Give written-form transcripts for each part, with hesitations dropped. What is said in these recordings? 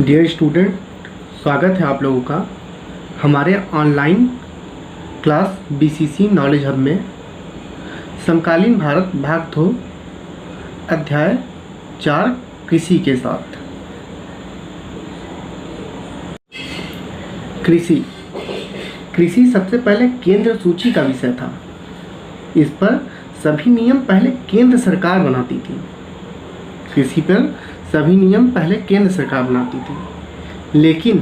Dear student, स्वागत है आप लोगों का हमारे online class BCC knowledge hub में। समकालीन भारत भाग 2 अध्याय 4 कृषि के साथ। कृषि सबसे पहले केंद्र सूची का विषय था। इस पर सभी नियम पहले केंद्र सरकार बनाती थी। कृषि पर सभी नियम पहले केंद्र सरकार बनाती थी, लेकिन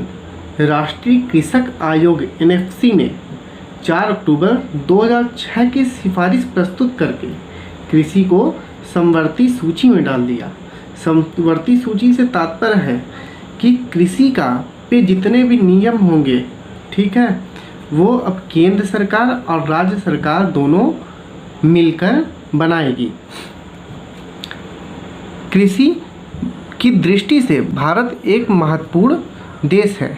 राष्ट्रीय कृषक आयोग एनएफसी ने 4 अक्टूबर 2006 की सिफारिश प्रस्तुत करके कृषि को समवर्ती सूची में डाल दिया। समवर्ती सूची से तात्पर्य है कि कृषि का पे जितने भी नियम होंगे, ठीक है, वो अब केंद्र सरकार और राज्य सरकार दोनों मिलकर बनाएगी। कृषि की दृष्टि से भारत एक महत्वपूर्ण देश है।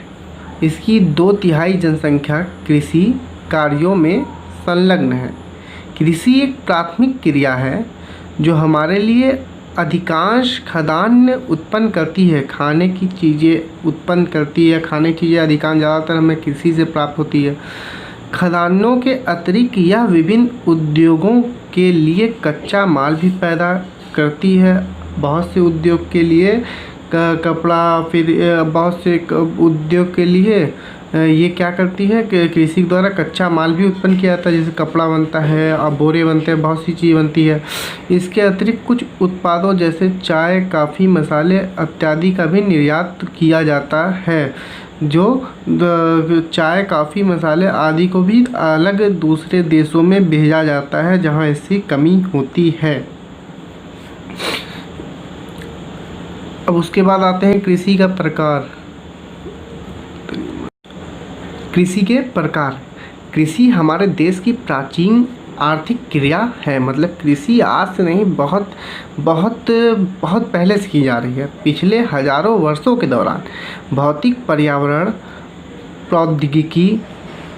इसकी 2/3 जनसंख्या कृषि कार्यों में संलग्न है। कृषि एक प्राथमिक क्रिया है जो हमारे लिए अधिकांश खाद्यान्न उत्पन्न करती है, खाने की चीज़ें उत्पन्न करती है। खाने की चीज़ें अधिकांश ज़्यादातर हमें कृषि से प्राप्त होती है। खाद्यान्नों के अतिरिक्त यह विभिन्न उद्योगों के लिए कच्चा माल भी पैदा करती है। बहुत से उद्योग के लिए कपड़ा, फिर बहुत से उद्योग के लिए ये क्या करती है कि कृषि द्वारा कच्चा माल भी उत्पन्न किया जाता है, जैसे कपड़ा बनता है और बोरे बनते हैं, बहुत सी चीज़ बनती है। इसके अतिरिक्त कुछ उत्पादों जैसे चाय, कॉफ़ी, मसाले इत्यादि का भी निर्यात किया जाता है, जो चाय, कॉफ़ी, मसाले आदि को भी अलग दूसरे देशों में भेजा जाता है जहाँ इसकी कमी होती है। अब उसके बाद आते हैं कृषि का प्रकार। कृषि के प्रकार। कृषि हमारे देश की प्राचीन आर्थिक क्रिया है। मतलब कृषि आज से नहीं, बहुत बहुत बहुत पहले से की जा रही है। पिछले हजारों वर्षों के दौरान भौतिक, पर्यावरण, प्रौद्योगिकी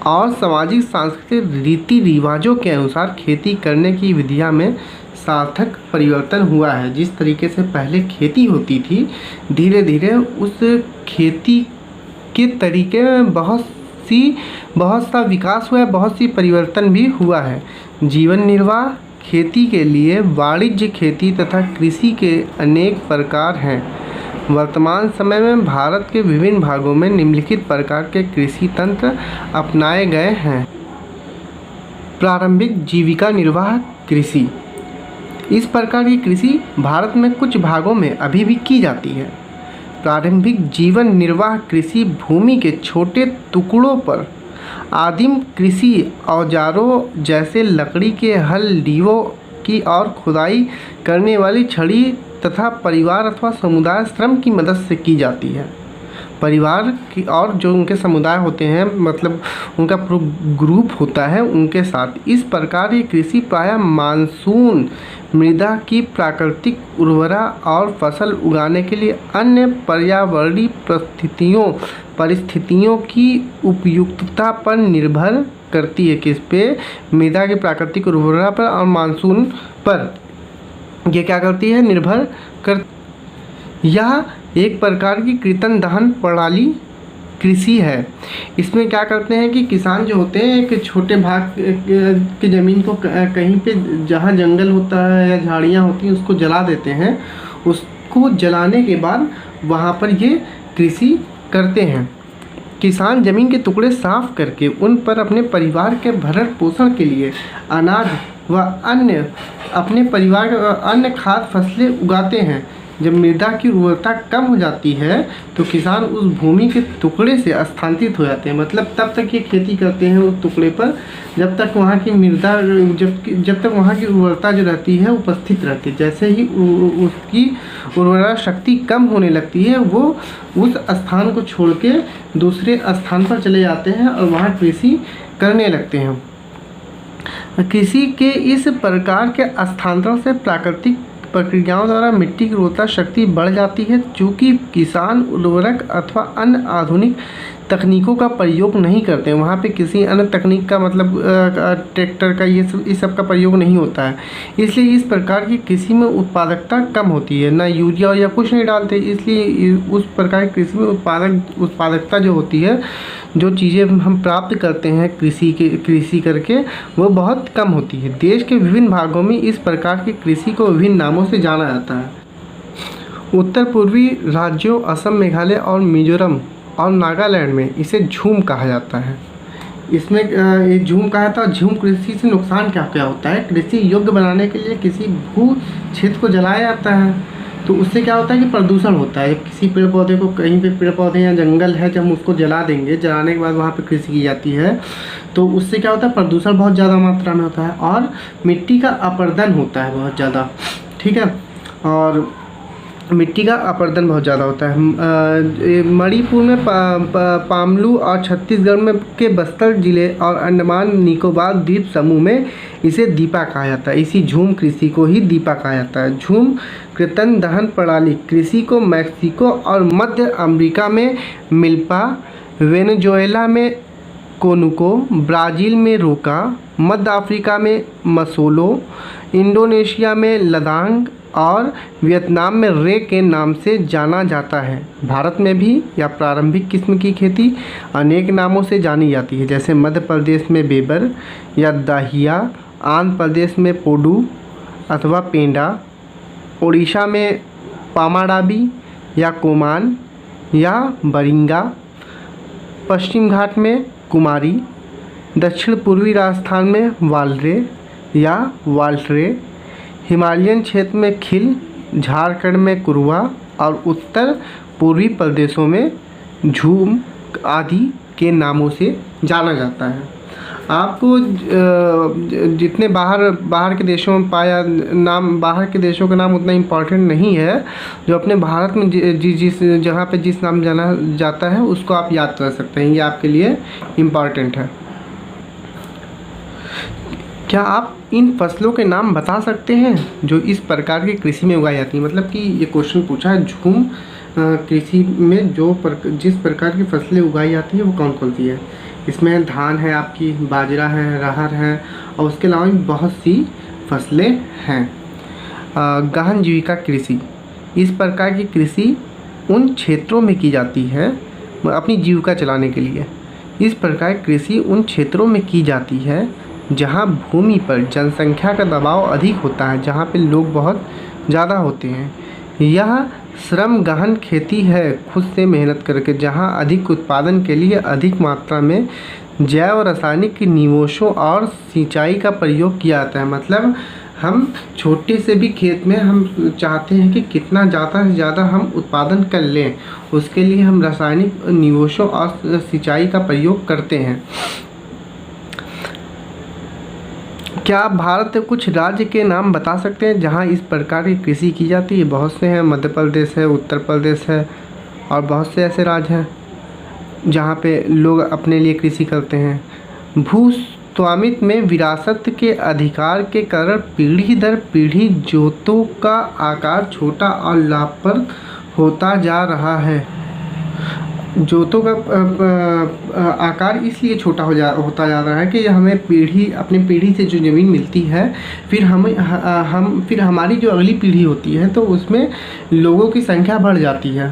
और सामाजिक सांस्कृतिक रीति रिवाजों के अनुसार खेती करने की विधियां में सार्थक परिवर्तन हुआ है। जिस तरीके से पहले खेती होती थी, धीरे धीरे उस खेती के तरीके में बहुत सा विकास हुआ है, बहुत सी परिवर्तन भी हुआ है। जीवन निर्वाह खेती के लिए वाणिज्य खेती तथा कृषि के अनेक प्रकार हैं। वर्तमान समय में भारत के विभिन्न भागों में निम्नलिखित प्रकार के कृषि तंत्र अपनाए गए हैं। प्रारंभिक जीविका निर्वाह कृषि। इस प्रकार की कृषि भारत में कुछ भागों में अभी भी की जाती है। प्रारंभिक जीवन निर्वाह कृषि भूमि के छोटे टुकड़ों पर आदिम कृषि औजारों जैसे लकड़ी के हल, डीवों की और खुदाई करने वाली छड़ी तथा परिवार अथवा समुदाय श्रम की मदद से की जाती है। परिवार की और जो उनके समुदाय होते हैं, मतलब उनका ग्रुप होता है, उनके साथ। इस प्रकार ये कृषि प्रायः मानसून, मृदा की प्राकृतिक उर्वरा और फसल उगाने के लिए अन्य पर्यावरणीय परिस्थितियों की उपयुक्तता पर निर्भर करती है। किस पे? मृदा की प्राकृतिक उर्वरा पर और मानसून पर ये क्या करती है? निर्भर कर। यह एक प्रकार की कृत्रिम दहन प्रणाली कृषि है। इसमें क्या करते हैं कि किसान जो होते हैं, एक छोटे भाग की ज़मीन को कहीं पे जहाँ जंगल होता है या झाड़ियाँ होती हैं उसको जला देते हैं। उसको जलाने के बाद वहाँ पर ये कृषि करते हैं। किसान ज़मीन के टुकड़े साफ करके उन पर अपने परिवार के भरण पोषण के लिए अनाज व अन्य अपने परिवार अन्य खाद्य फसलें उगाते हैं। जब मृदा की उर्वरता कम हो जाती है तो किसान उस भूमि के टुकड़े से स्थानांतरित हो जाते हैं। मतलब तब तक ये खेती करते हैं उस टुकड़े पर जब तक वहाँ की मृदा जब तक वहाँ की उर्वरता जो रहती है उपस्थित रहती है। जैसे ही उसकी उर्वरा शक्ति कम होने लगती है, वो उस स्थान को छोड़ के दूसरे स्थान पर चले जाते हैं और वहाँ कृषि करने लगते हैं। कृषि के इस प्रकार के स्थानांतरण से प्राकृतिक प्रक्रियाओं द्वारा मिट्टी की उर्वरता शक्ति बढ़ जाती है। चूँकि किसान उर्वरक अथवा अन्य आधुनिक तकनीकों का प्रयोग नहीं करते हैं, वहाँ पे किसी अन्य तकनीक का मतलब ट्रैक्टर का ये सब का प्रयोग नहीं होता है। इसलिए इस प्रकार की कृषि में उत्पादकता कम होती है, ना यूरिया या कुछ नहीं डालते, इसलिए उस प्रकार की कृषि में उत्पादकता जो होती है, जो चीज़ें हम प्राप्त करते हैं कृषि करके, वो बहुत कम होती है। देश के विभिन्न भागों में इस प्रकार की कृषि को विभिन्न नामों से जाना जाता है। उत्तर पूर्वी राज्यों असम, मेघालय और मिजोरम और नागालैंड में इसे झूम कहा जाता है। इसमें ये झूम कहा था। झूम कृषि से नुकसान क्या क्या होता है? कृषि योग्य बनाने के लिए किसी भू क्षेत्र को जलाया जाता है, तो उससे क्या होता है कि प्रदूषण होता है। जब किसी पेड़ पौधे को, कहीं पे पेड़ पौधे या जंगल है, जब हम उसको जला देंगे, जलाने के बाद वहाँ पे कृषि की जाती है, तो उससे क्या होता है, प्रदूषण बहुत ज़्यादा मात्रा में होता है और मिट्टी का अपरदन होता है बहुत ज़्यादा, ठीक है। और मिट्टी का अपरदन बहुत ज़्यादा होता है। मणिपुर में पामलू और छत्तीसगढ़ में के बस्तर जिले और अंडमान निकोबार द्वीप समूह में इसे दीपा कहा जाता है। इसी झूम कृषि को ही दीपा कहा जाता है। झूम कृतन दहन प्रणाली कृषि को मैक्सिको और मध्य अमेरिका में मिल्पा, वेनेजुएला में कोनुको, ब्राज़ील में रोका, मध्य अफ्रीका में मसोलो, इंडोनेशिया में लदांग और वियतनाम में रे के नाम से जाना जाता है। भारत में भी यह प्रारंभिक किस्म की खेती अनेक नामों से जानी जाती है, जैसे मध्य प्रदेश में बेबर या दाहिया, आंध्र प्रदेश में पोडू अथवा पेंडा, उड़ीसा में पामाडाबी या कोमान या बरिंगा, पश्चिम घाट में कुमारी, दक्षिण पूर्वी राजस्थान में वालरे या वाल्टरे, हिमालयन क्षेत्र में खिल, झारखंड में कुरुआ और उत्तर पूर्वी प्रदेशों में झूम आदि के नामों से जाना जाता है। आपको जितने बाहर के देशों में पाया नाम, बाहर के देशों का नाम उतना इम्पॉर्टेंट नहीं है। जो अपने भारत में जिस जगह पे जिस नाम जाना जाता है उसको आप याद कर सकते हैं, ये आपके लिए इम्पॉर्टेंट है। क्या आप इन फसलों के नाम बता सकते हैं जो इस प्रकार की कृषि में उगाई जाती है? मतलब कि ये क्वेश्चन पूछा है, झूम कृषि में जिस प्रकार की फसलें उगाई जाती है वो कौन कौन सी है? इसमें धान है, आपकी बाजरा है, अरहर है और उसके अलावा भी बहुत सी फसलें हैं। गहन जीविका कृषि, इस प्रकार की कृषि उन क्षेत्रों में की जाती है अपनी जीविका चलाने के लिए। इस प्रकार की कृषि उन क्षेत्रों में की जाती है जहाँ भूमि पर जनसंख्या का दबाव अधिक होता है, जहाँ पे लोग बहुत ज़्यादा होते हैं। यह श्रम गहन खेती है, खुद से मेहनत करके, जहाँ अधिक उत्पादन के लिए अधिक मात्रा में जैव रासायनिक निवेशों और सिंचाई का प्रयोग किया जाता है। मतलब हम छोटे से भी खेत में हम चाहते हैं कि कितना ज़्यादा से ज़्यादा हम उत्पादन कर लें, उसके लिए हम रासायनिक निवेशों और सिंचाई का प्रयोग करते हैं। क्या आप भारत के कुछ राज्य के नाम बता सकते हैं जहां इस प्रकार की कृषि की जाती है? बहुत से हैं, मध्य प्रदेश है, उत्तर प्रदेश है और बहुत से ऐसे राज्य हैं जहां पे लोग अपने लिए कृषि करते हैं। भू स्वामित्व में विरासत के अधिकार के कारण पीढ़ी दर पीढ़ी जोतों का आकार छोटा और लाभप्रद होता जा रहा है। जोतों का आकार इसलिए छोटा होता जा रहा है कि हमें अपनी पीढ़ी से जो ज़मीन मिलती है, फिर फिर हमारी जो अगली पीढ़ी होती है तो उसमें लोगों की संख्या बढ़ जाती है,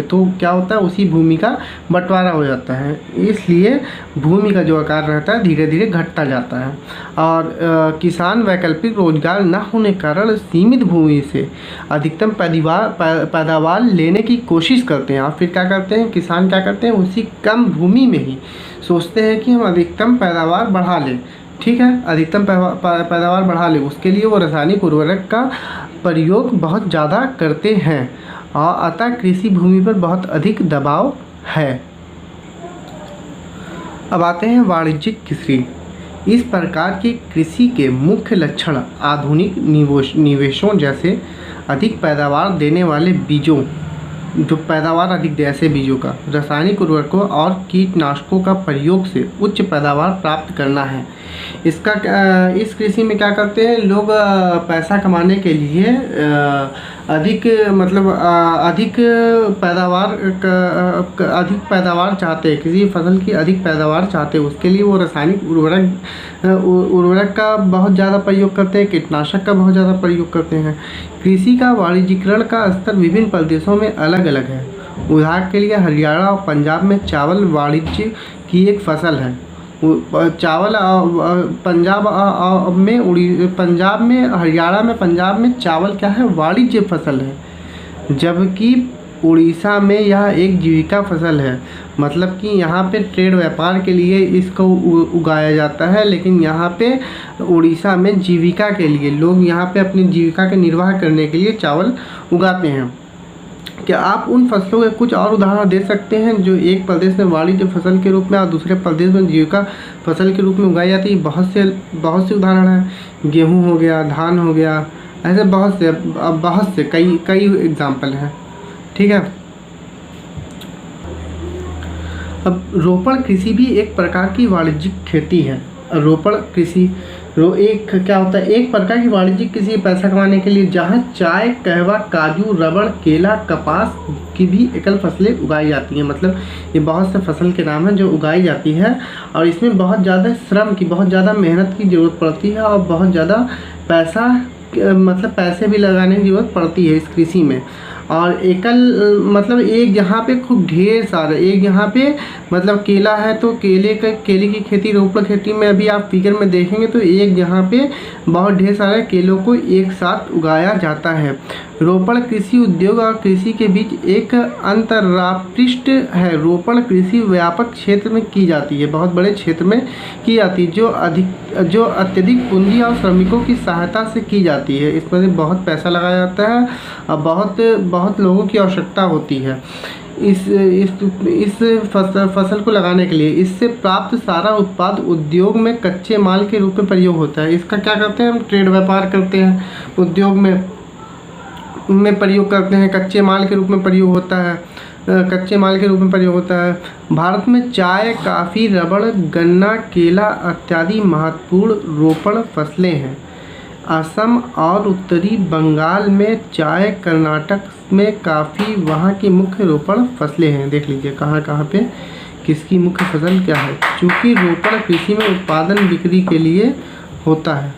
तो क्या होता है, उसी भूमि का बंटवारा हो जाता है। इसलिए भूमि का जो आकार रहता है धीरे धीरे घटता जाता है और किसान वैकल्पिक रोजगार न होने के कारण सीमित भूमि से अधिकतम पैदावार लेने की कोशिश करते हैं। और फिर क्या करते हैं किसान, क्या करते हैं, उसी कम भूमि में ही सोचते हैं कि हम अधिकतम पैदावार बढ़ा लें, ठीक है, अधिकतम पैदावार बढ़ा लें। उसके लिए वो रासायनिक उर्वरक का प्रयोग बहुत ज़्यादा करते हैं और अतः कृषि भूमि पर बहुत अधिक दबाव है। अब आते हैं वाणिज्यिक कृषि। इस प्रकार की कृषि के मुख्य लक्षण आधुनिक निवेशों जैसे अधिक पैदावार देने वाले बीजों, जो पैदावार अधिक दे ऐसे बीजों का, रासायनिक उर्वरकों और कीटनाशकों का प्रयोग से उच्च पैदावार प्राप्त करना है। इस कृषि में क्या करते हैं लोग, पैसा कमाने के लिए अधिक अधिक पैदावार चाहते हैं, किसी फसल की अधिक पैदावार चाहते हैं, उसके लिए वो रासायनिक उर्वरक का बहुत ज़्यादा प्रयोग करते हैं, कीटनाशक का बहुत ज़्यादा प्रयोग करते हैं। कृषि का वाणिज्यीकरण का स्तर विभिन्न प्रदेशों में अलग अलग है। उदाहरण के लिए हरियाणा और पंजाब में चावल वाणिज्य की एक फसल है। चावल पंजाब में, हरियाणा में, पंजाब में चावल क्या है, वाणिज्य फसल है, जबकि उड़ीसा में यह एक जीविका फसल है। मतलब कि यहाँ पे ट्रेड व्यापार के लिए इसको उगाया जाता है, लेकिन यहाँ पे उड़ीसा में जीविका के लिए लोग यहाँ पे अपनी जीविका के निर्वाह करने के लिए चावल उगाते हैं। क्या आप उन फसलों के कुछ और उदाहरण दे सकते हैं जो एक प्रदेश में वाणिज्य फसल के रूप में और दूसरे प्रदेश में जीविका फसल के रूप में उगाई जाती है? बहुत से उदाहरण हैं। गेहूँ हो गया, धान हो गया, ऐसे बहुत से कई एग्जाम्पल हैं। ठीक है। अब रोपण कृषि भी एक प्रकार की वाणिज्यिक खेती है। रोपण कृषि क्या होता है, एक प्रकार की वाणिज्यिक कृषि पैसा कमाने के लिए, जहाँ चाय, कहवा, काजू, रबड़, केला, कपास की भी एकल फसलें उगाई जाती हैं। मतलब ये बहुत से फसल के नाम हैं जो उगाई जाती है, और इसमें बहुत ज़्यादा श्रम की, बहुत ज़्यादा मेहनत की ज़रूरत पड़ती है, और बहुत ज़्यादा पैसे भी लगाने की ज़रूरत पड़ती है इस कृषि में। और एक जहाँ पे खूब ढेर सारे, एक यहाँ पे केला है तो केले की खेती, रोपण खेती में अभी आप फिगर में देखेंगे तो एक जहाँ पे बहुत ढेर सारे केलों को एक साथ उगाया जाता है। रोपण कृषि उद्योग और कृषि के बीच एक अंतर्रापृष्ठ है। रोपण कृषि व्यापक क्षेत्र में की जाती है, बहुत बड़े क्षेत्र में की जाती है, जो अत्यधिक पूंजी और श्रमिकों की सहायता से की जाती है। इसमें बहुत पैसा लगाया जाता है और बहुत लोगों की आवश्यकता होती है इस फसल को लगाने के लिए। इससे प्राप्त सारा उत्पाद उद्योग में कच्चे माल के रूप में प्रयोग होता है। इसका क्या करते हैं हम, ट्रेड व्यापार करते हैं, उद्योग में प्रयोग करते हैं, कच्चे माल के रूप में प्रयोग होता है। भारत में चाय, कॉफ़ी, रबड़, गन्ना, केला इत्यादि महत्वपूर्ण रोपण फसलें हैं। असम और उत्तरी बंगाल में चाय, कर्नाटक में कॉफ़ी वहाँ की मुख्य रोपण फसलें हैं। देख लीजिए कहाँ पे किसकी मुख्य फसल क्या है। चूँकि रोपण कृषि में उत्पादन बिक्री के लिए होता है,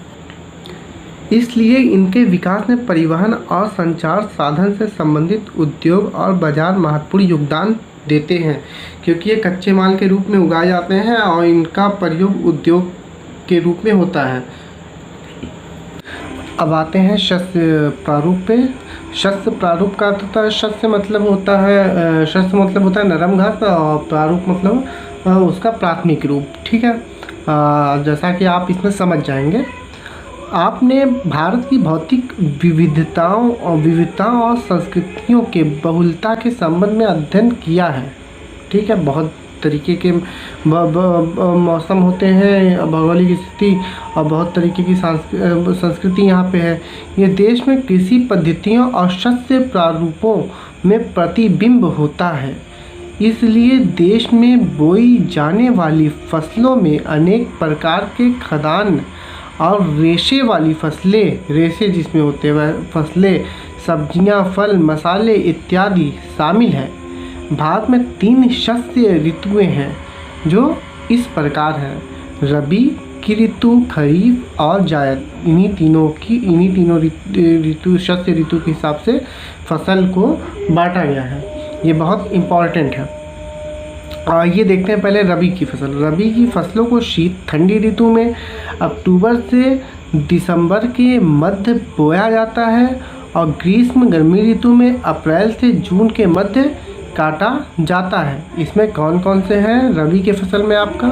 इसलिए इनके विकास में परिवहन और संचार साधन से संबंधित उद्योग और बाजार महत्वपूर्ण योगदान देते हैं, क्योंकि ये कच्चे माल के रूप में उगाए जाते हैं और इनका प्रयोग उद्योग के रूप में होता है। अब आते हैं शस्य प्रारूप पे। शस्य प्रारूप का अर्थ होता है, शस्य मतलब होता है नरम घास, और प्रारूप मतलब उसका प्राथमिक रूप। ठीक है, जैसा कि आप इसमें समझ जाएंगे। आपने भारत की भौतिक विविधताओं और संस्कृतियों के बहुलता के संबंध में अध्ययन किया है। ठीक है, बहुत तरीके के मौसम होते हैं, भौगोलिक स्थिति और बहुत तरीके की संस्कृति यहाँ पे है। ये देश में कृषि पद्धतियों और शस्य प्रारूपों में प्रतिबिंब होता है। इसलिए देश में बोई जाने वाली फसलों में अनेक प्रकार के खाद्यान्न और रेशे वाली फसलें, रेशे जिसमें होते हैं वह फसलें, सब्जियां, फल, मसाले इत्यादि शामिल हैं। भारत में 3 शस्य ऋतुएं हैं जो इस प्रकार हैं: रबी की ऋतु, खरीफ और जायद। इन्हीं तीनों ऋतु, शस्य ऋतु के हिसाब से फसल को बांटा गया है। ये बहुत इम्पॉर्टेंट है। ये देखते हैं पहले रबी की फसल। रबी की फसलों को शीत ठंडी ऋतु में अक्टूबर से दिसंबर के मध्य बोया जाता है, और ग्रीष्म गर्मी ऋतु में अप्रैल से जून के मध्य काटा जाता है। इसमें कौन कौन से हैं रबी के फसल में? आपका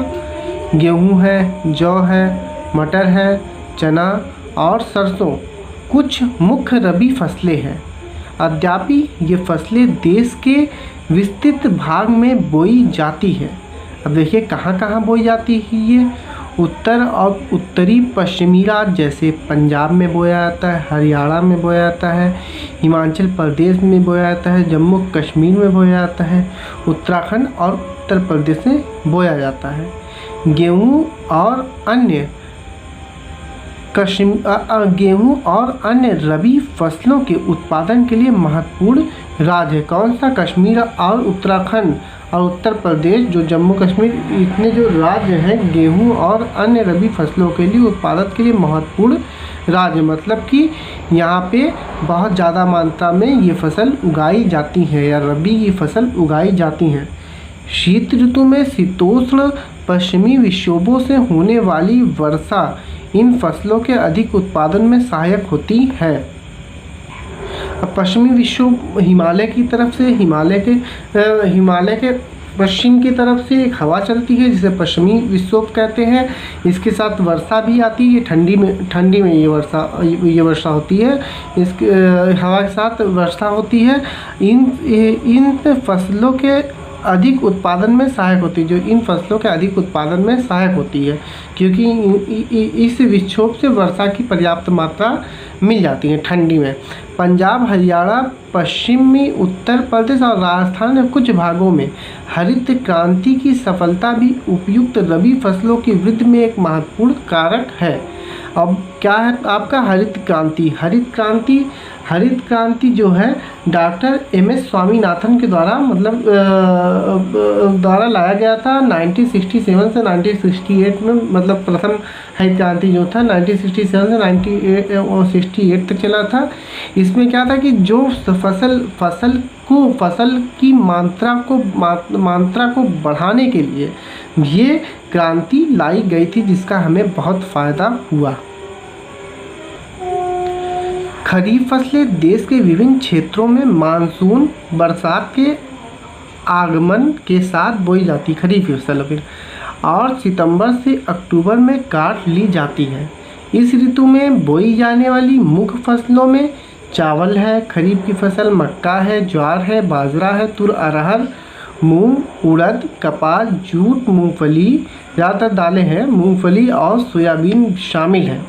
गेहूं है, जौ है, मटर है, चना और सरसों कुछ मुख्य रबी फसलें हैं। अद्यापि ये फसलें देश के विस्तृत भाग में बोई जाती है। अब देखिए कहाँ कहाँ बोई जाती है ये। उत्तर और उत्तरी पश्चिमी राज्य जैसे पंजाब में बोया जाता है, हरियाणा में बोया जाता है, हिमाचल प्रदेश में बोया जाता है, जम्मू कश्मीर में बोया जाता है, उत्तराखंड और उत्तर प्रदेश में बोया जाता है। गेहूँ और अन्य रबी फसलों के उत्पादन के लिए महत्वपूर्ण राज्य है। कौन सा? कश्मीर और उत्तराखंड और उत्तर प्रदेश, जो जम्मू कश्मीर, इतने जो राज्य हैं गेहूं और अन्य रबी फसलों के लिए उत्पादन के लिए महत्वपूर्ण राज्य, मतलब कि यहाँ पे बहुत ज़्यादा मात्रा में ये फसल उगाई जाती है या रबी की फसल उगाई जाती हैं। शीत ऋतु में शीतोष्ण पश्चिमी विक्षोभों से होने वाली वर्षा इन फसलों के अधिक उत्पादन में सहायक होती है। अब पश्चिमी विक्षोभ हिमालय की तरफ से, हिमालय के पश्चिम की तरफ से एक हवा चलती है जिसे पश्चिमी विक्षोभ कहते हैं। इसके साथ वर्षा भी आती है, ठंडी में ये वर्षा होती है। इसके हवा के साथ वर्षा होती है। इन फसलों के अधिक उत्पादन में सहायक होती है, जो इन फसलों के अधिक उत्पादन में सहायक होती है, क्योंकि इस विक्षोभ से वर्षा की पर्याप्त मात्रा मिल जाती है ठंडी में। पंजाब, हरियाणा, पश्चिमी उत्तर प्रदेश और राजस्थान के कुछ भागों में हरित क्रांति की सफलता भी उपयुक्त रबी फसलों की वृद्धि में एक महत्वपूर्ण कारक है। अब क्या है आपका हरित क्रांति जो है डॉक्टर MS स्वामीनाथन के द्वारा द्वारा लाया गया था 1967 से 1968 में। मतलब प्रथम हरित क्रांति जो था 1967 से 1968 तक चला था। इसमें क्या था कि जो फसल की मात्रा को बढ़ाने के लिए ये क्रांति लाई गई थी, जिसका हमें बहुत फ़ायदा हुआ। खरीफ फसलें देश के विभिन्न क्षेत्रों में मानसून बरसात के आगमन के साथ बोई जाती खरीफ फसल फिर और सितंबर से अक्टूबर में काट ली जाती है। इस ऋतु में बोई जाने वाली मुख्य फसलों में चावल है, खरीफ की फसल मक्का है, ज्वार है, बाजरा है, तुर, अरहर, मूंग, उड़द, कपास, जूट, मूंगफली, ज़्यादातर दालें हैं, मूंगफली और सोयाबीन शामिल हैं।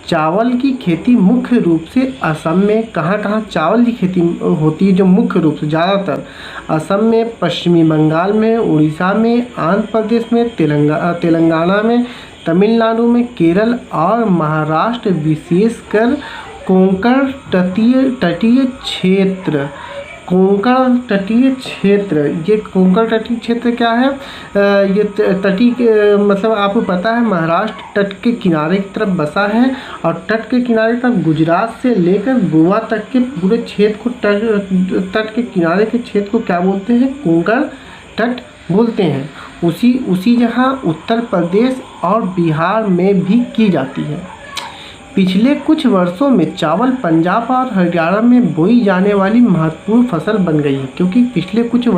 चावल की खेती मुख्य रूप से असम में, कहाँ चावल की खेती होती है जो मुख्य रूप से ज़्यादातर असम में, पश्चिमी बंगाल में, उड़ीसा में, आंध्र प्रदेश में, तेलंगाना में, तमिलनाडु में, केरल और महाराष्ट्र, विशेषकर कोंकण तटीय क्षेत्र। ये कोंकण तटीय क्षेत्र क्या है? ये मतलब आपको पता है महाराष्ट्र तट के किनारे की तरफ बसा है और तट के किनारे तक गुजरात से लेकर गोवा तक के पूरे क्षेत्र को तट के किनारे के क्षेत्र को क्या बोलते हैं? कोंकण तट बोलते हैं। उसी जगह उत्तर प्रदेश और बिहार में भी की जाती है। पिछले कुछ वर्षों में चावल पंजाब और हरियाणा में बोई जाने वाली महत्वपूर्ण फसल बन गई है, क्योंकि पिछले कुछ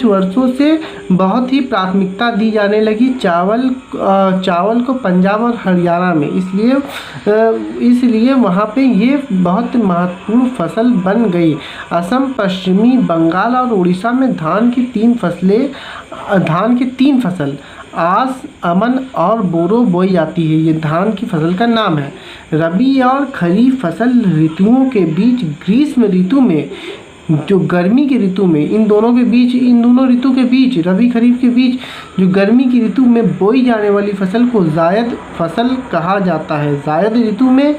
वर्षों से बहुत ही प्राथमिकता दी जाने लगी चावल को पंजाब और हरियाणा में। इसलिए वहाँ पे ये बहुत महत्वपूर्ण फसल बन गई। असम, पश्चिमी बंगाल और उड़ीसा में धान की तीन फसल आस, अमन और बोरो बोई जाती है। ये धान की फसल का नाम है। रबी और खरीफ फसल ऋतुओं के बीच ग्रीष्म ऋतु में, जो गर्मी की ऋतु में, इन दोनों ऋतु के बीच, रबी खरीफ के बीच जो गर्मी की ऋतु में बोई जाने वाली फसल को जायद फसल कहा जाता है। जायद ऋतु में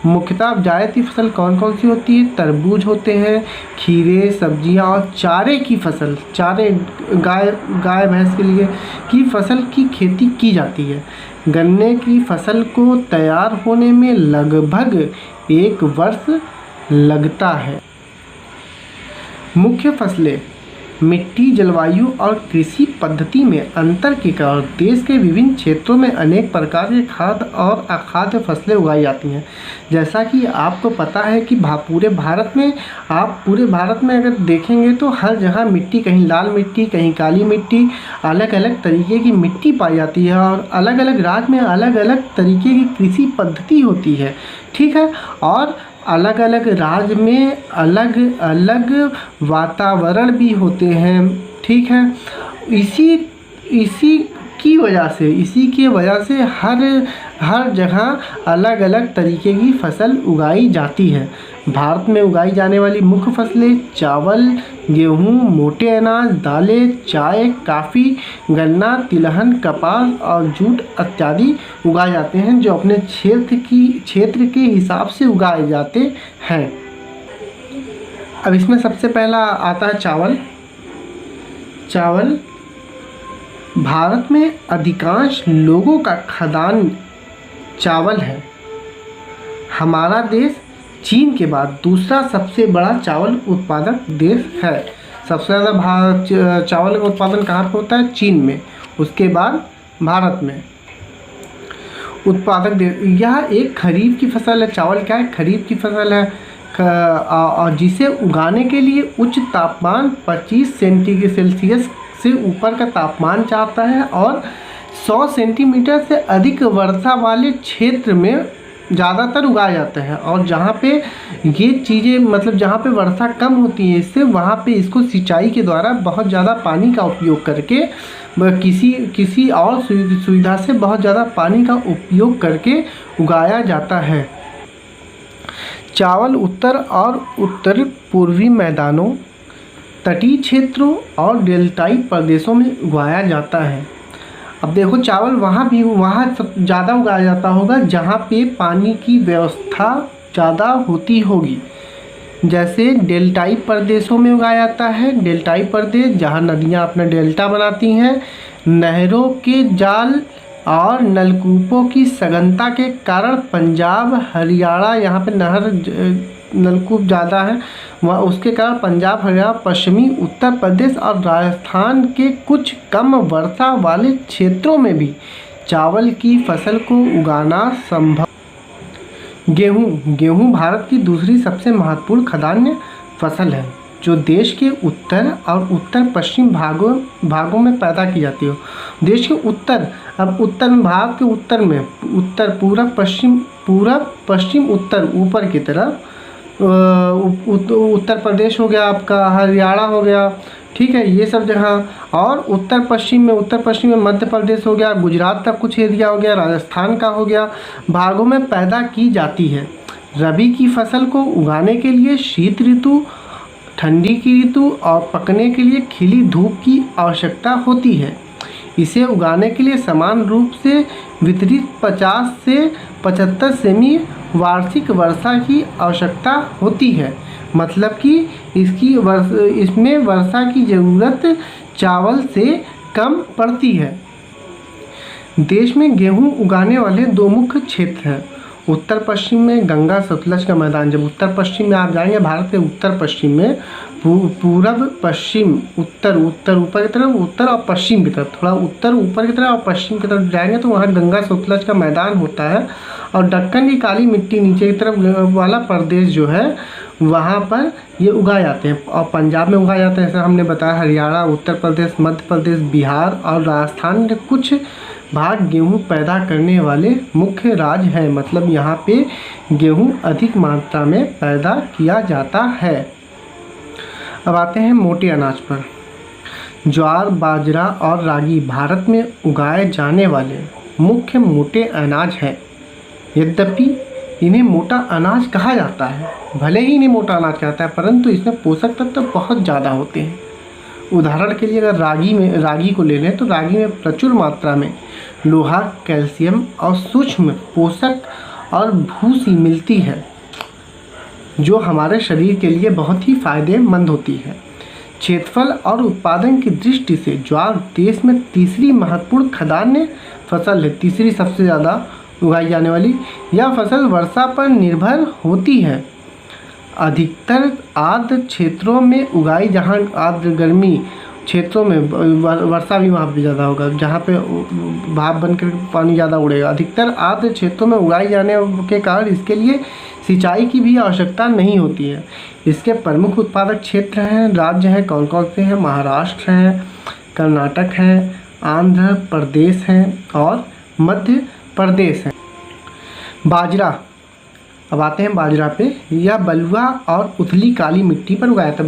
मुख्यतः जायद की फसल कौन कौन सी होती है? तरबूज होते हैं, खीरे, सब्जियां और चारे की फसल, गाय भैंस के लिए की फसल की खेती की जाती है। गन्ने की फसल को तैयार होने में लगभग 1 वर्ष लगता है। मुख्य फसलें मिट्टी, जलवायु और कृषि पद्धति में अंतर के कारण देश के विभिन्न क्षेत्रों में अनेक प्रकार के खाद्य और अखाद्य फसलें उगाई जाती हैं। जैसा कि आपको पता है कि पूरे भारत में अगर देखेंगे तो हर जगह मिट्टी, कहीं लाल मिट्टी, कहीं काली मिट्टी, अलग अलग तरीके की मिट्टी पाई जाती है और अलग अलग राज्य में अलग अलग तरीके की कृषि पद्धति होती है। ठीक है, और अलग अलग राज्य में अलग अलग वातावरण भी होते हैं। ठीक है, इसी की वजह से हर जगह अलग अलग तरीके की फसल उगाई जाती है। भारत में उगाई जाने वाली मुख्य फसलें चावल, गेहूँ, मोटे अनाज, दालें, चाय, काफ़ी, गन्ना, तिलहन, कपास और जूट इत्यादि उगाए जाते हैं, जो अपने क्षेत्र के हिसाब से उगाए जाते हैं। अब इसमें सबसे पहला आता है चावल। चावल भारत में अधिकांश लोगों का खाद्यान्न चावल है। हमारा देश चीन के बाद दूसरा सबसे बड़ा चावल उत्पादक देश है। सबसे ज़्यादा चावल का उत्पादन कहाँ पर होता है? चीन में, उसके बाद भारत में। उत्पादक देश, यह एक खरीफ की फसल है। चावल क्या है? खरीफ की फसल है, और जिसे उगाने के लिए उच्च तापमान 25 सेल्सियस से ऊपर का तापमान चाहता है और 100 सेंटीमीटर से अधिक वर्षा वाले क्षेत्र में ज़्यादातर उगाया जाता है। और जहाँ पे ये चीज़ें मतलब जहाँ पे वर्षा कम होती है इससे, वहाँ पे इसको सिंचाई के द्वारा बहुत ज़्यादा पानी का उपयोग करके किसी और सुविधा से बहुत ज़्यादा पानी का उपयोग करके उगाया जाता है। चावल उत्तर और उत्तर पूर्वी मैदानों, तटीय क्षेत्रों और डेल्टाई प्रदेशों में उगाया जाता है। अब देखो चावल वहाँ सब ज़्यादा उगाया जाता होगा जहाँ पे पानी की व्यवस्था ज़्यादा होती होगी। जैसे डेल्टाई प्रदेशों में उगाया जाता है। डेल्टाई प्रदेश जहाँ नदियाँ अपना डेल्टा बनाती हैं, नहरों के जाल और नलकूपों की सघनता के कारण पंजाब, हरियाणा, यहाँ पे नलकूप ज़्यादा है वहाँ, उसके कारण पंजाब, हरियाणा, पश्चिमी उत्तर प्रदेश और राजस्थान के कुछ कम वर्षा वाले क्षेत्रों में भी चावल की फसल को उगाना संभव। गेहूँ भारत की दूसरी सबसे महत्वपूर्ण खाद्यान्न फसल है, जो देश के उत्तर और उत्तर पश्चिम भागों में पैदा की जाती है। देश के उत्तर, अब उत्तर में, भारत के उत्तर में, उत्तर पूरब पश्चिम उत्तर ऊपर की तरफ उत्तर प्रदेश हो गया आपका, हरियाणा हो गया, ठीक है, ये सब जगह। और उत्तर पश्चिम में मध्य प्रदेश हो गया, गुजरात का कुछ एरिया हो गया, राजस्थान का हो गया, भागों में पैदा की जाती है। रबी की फसल को उगाने के लिए शीत ऋतु, ठंडी की ऋतु और पकने के लिए खिली धूप की आवश्यकता होती है। इसे उगाने के लिए समान रूप से वितरित 50 से 75 सेमी वार्षिक वर्षा की आवश्यकता होती है। मतलब कि इसमें वर्षा की ज़रूरत चावल से कम पड़ती है। देश में गेहूं उगाने वाले दो मुख्य क्षेत्र हैं। उत्तर पश्चिम में गंगा सतलज का मैदान। जब उत्तर पश्चिम में आप जाएंगे, भारत के उत्तर पश्चिम में, पूरब पश्चिम, उत्तर ऊपर की तरफ, उत्तर और पश्चिम की तरफ, थोड़ा उत्तर ऊपर की तरफ और पश्चिम की तरफ जाएंगे तो वहाँ गंगा सतलज का मैदान होता है। और दक्कन की काली मिट्टी नीचे की तरफ वाला प्रदेश जो है वहाँ पर ये उगाए जाते हैं। और पंजाब में उगाए जाते हैं, जैसे हमने बताया, हरियाणा, उत्तर प्रदेश, मध्य प्रदेश, बिहार और राजस्थान के कुछ भाग गेहूं पैदा करने वाले मुख्य राज्य हैं। मतलब यहाँ पे गेहूं अधिक मात्रा में पैदा किया जाता है। अब आते हैं मोटे अनाज पर। ज्वार, बाजरा और रागी भारत में उगाए जाने वाले मुख्य मोटे अनाज हैं। यद्यपि इन्हें मोटा अनाज कहा जाता है, भले ही इन्हें मोटा अनाज कहता है, परंतु इसमें पोषक तत्व बहुत ज़्यादा होते हैं। उदाहरण के लिए अगर रागी को ले लें तो रागी में प्रचुर मात्रा में लोहा, कैल्शियम और सूक्ष्म पोषक और भूसी मिलती है, जो हमारे शरीर के लिए बहुत ही फायदेमंद होती है। क्षेत्रफल और उत्पादन की दृष्टि से ज्वार देश में तीसरी महत्वपूर्ण खाद्यान्न फसल है। तीसरी सबसे ज़्यादा उगाई जाने वाली यह फसल वर्षा पर निर्भर होती है। अधिकतर आर्द्र क्षेत्रों में उगाई, जहाँ आर्द्र गर्मी क्षेत्रों में वर्षा भी वहाँ पे ज़्यादा होगा, जहाँ पे भाप बनकर पानी ज़्यादा उड़ेगा। अधिकतर आर्द्र क्षेत्रों में उगाई जाने के कारण इसके लिए सिंचाई की भी आवश्यकता नहीं होती है। इसके प्रमुख उत्पादक क्षेत्र हैं, राज्य हैं, कौन कौन से हैं? महाराष्ट्र हैं, कर्नाटक हैं, आंध्र प्रदेश हैं और मध्य प्रदेश हैं। बाजरा, अब आते हैं बाजरा पे। यह बलुआ और उथली काली मिट्टी पर उगाया था।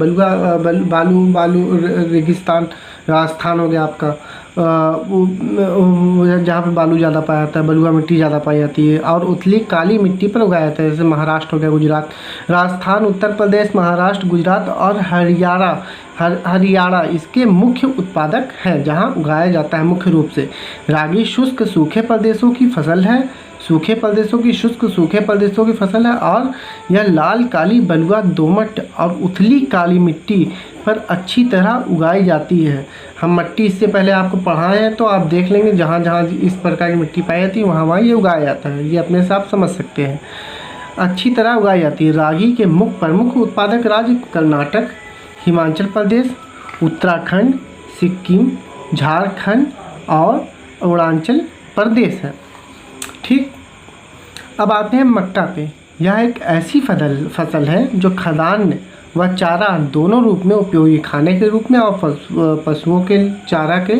बालू रेगिस्तान राजस्थान हो गया आपका, जहाँ पे बालू ज़्यादा पाया जाता है, बलुआ मिट्टी ज़्यादा पाई जाती है, और उथली काली मिट्टी पर उगाया जाता है। जैसे महाराष्ट्र हो गया, गुजरात, राजस्थान, उत्तर प्रदेश, महाराष्ट्र, गुजरात और हरियाणा इसके मुख्य उत्पादक हैं, जहाँ उगाया जाता है मुख्य रूप से। रागी शुष्क सूखे प्रदेशों की फसल है, सूखे प्रदेशों की फसल है, और यह लाल, काली, बलुआ, दोमट और उथली काली मिट्टी पर अच्छी तरह उगाई जाती है। हम मिट्टी इससे पहले आपको पढ़ाए हैं, तो आप देख लेंगे जहाँ जहाँ इस प्रकार की मिट्टी पाई जाती है वहाँ वहाँ ये उगाया जाता है। ये अपने से आप समझ सकते हैं, अच्छी तरह उगाई जाती है। रागी के प्रमुख उत्पादक राज्य कर्नाटक, हिमाचल प्रदेश, उत्तराखंड, सिक्किम, झारखंड और अरुणाचल प्रदेश है। ठीक, अब आते हैं मक्का पे। यह एक ऐसी फसल है जो खाद्यान्न व चारा दोनों रूप में उपयोगी, खाने के रूप में और पशुओं के चारा के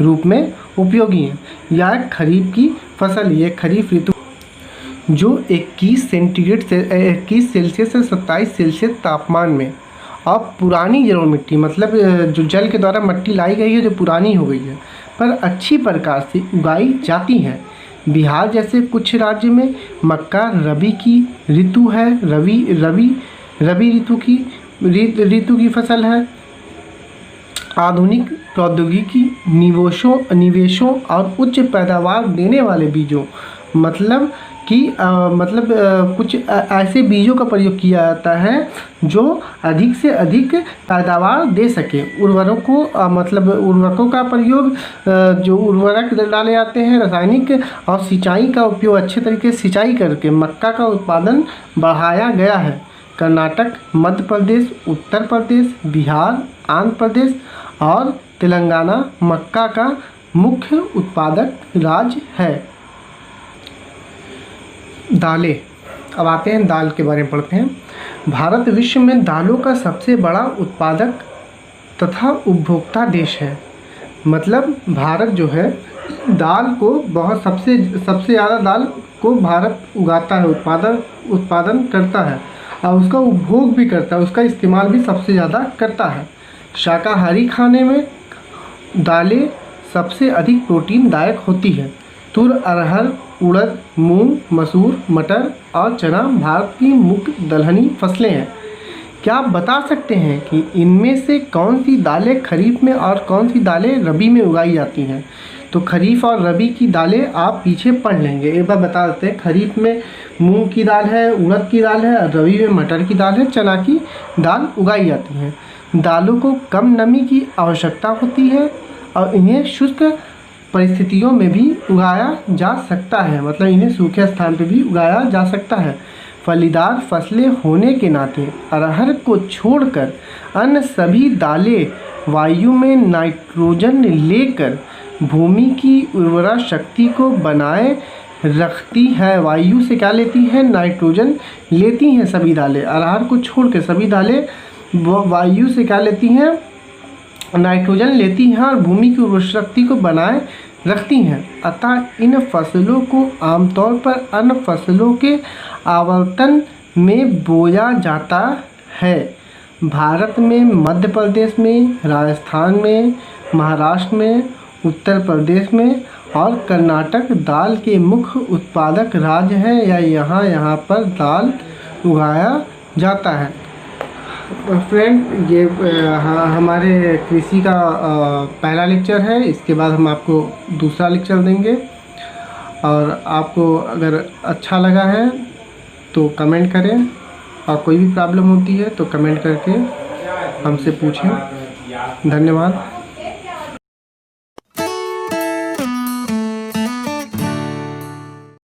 रूप में उपयोगी है। यह खरीफ की फसल, ये खरीफ ऋतु जो 21 सेल्सियस से 27 सेल्सियस तापमान में, और पुरानी जलोढ़ मिट्टी, मतलब जो जल के द्वारा मिट्टी लाई गई है जो पुरानी हो गई है, पर अच्छी प्रकार से उगाई जाती है। बिहार जैसे कुछ राज्य में मक्का रबी की ऋतु है, रबी ऋतु की फसल है। आधुनिक प्रौद्योगिकी, निवेशों और उच्च पैदावार देने वाले बीजों, मतलब कुछ ऐसे बीजों का प्रयोग किया जाता है जो अधिक से अधिक पैदावार दे सके। उर्वरकों का प्रयोग, जो उर्वरक डाले जाते हैं रासायनिक, और सिंचाई का उपयोग अच्छे तरीके से सिंचाई करके मक्का का उत्पादन बढ़ाया गया है। कर्नाटक, मध्य प्रदेश, उत्तर प्रदेश, बिहार, आंध्र प्रदेश और तेलंगाना मक्का का मुख्य उत्पादक राज्य है। दालें, अब आते हैं दाल के बारे में पढ़ते हैं। भारत विश्व में दालों का सबसे बड़ा उत्पादक तथा उपभोक्ता देश है। मतलब भारत जो है दाल को सबसे ज़्यादा दाल को भारत उगाता है, उत्पादन करता है, और उसका उपभोग भी करता है, उसका इस्तेमाल भी सबसे ज़्यादा करता है। शाकाहारी खाने में दालें सबसे अधिक प्रोटीनदायक होती है। तुर, अरहर, उड़द, मूंग, मसूर, मटर और चना भारत की मुख्य दलहनी फसलें हैं। क्या आप बता सकते हैं कि इनमें से कौन सी दालें खरीफ में और कौन सी दालें रबी में उगाई जाती हैं? तो खरीफ और रबी की दालें आप पीछे पढ़ लेंगे, एक बार बता देते हैं। खरीफ में मूंग की दाल है, उड़द की दाल है, रबी में मटर की दाल है, चना की दाल उगाई जाती है। दालों को कम नमी की आवश्यकता होती है और इन्हें शुष्क परिस्थितियों में भी उगाया जा सकता है, मतलब इन्हें सूखे स्थान पर भी उगाया जा सकता है। फलीदार फसलें होने के नाते अरहर को छोड़कर अन्य सभी दालें वायु में नाइट्रोजन लेकर भूमि की उर्वरा शक्ति को बनाए रखती है। वायु से क्या लेती है? नाइट्रोजन लेती हैं सभी दालें। अरहर को छोड़ के सभी दालें वायु से क्या लेती हैं? नाइट्रोजन लेती हैं और भूमि की उर्वरा शक्ति को बनाए रखती हैं। अतः इन फसलों को आमतौर पर अन्य फसलों के आवर्तन में बोया जाता है। भारत में मध्य प्रदेश में, राजस्थान में, महाराष्ट्र में, उत्तर प्रदेश में और कर्नाटक दाल के मुख्य उत्पादक राज्य हैं, या यहाँ पर दाल उगाया जाता है। फ्रेंड, ये हमारे कृषि का पहला लेक्चर है। इसके बाद हम आपको दूसरा लेक्चर देंगे, और आपको अगर अच्छा लगा है तो कमेंट करें, और कोई भी प्रॉब्लम होती है तो कमेंट करके हमसे पूछें। धन्यवाद।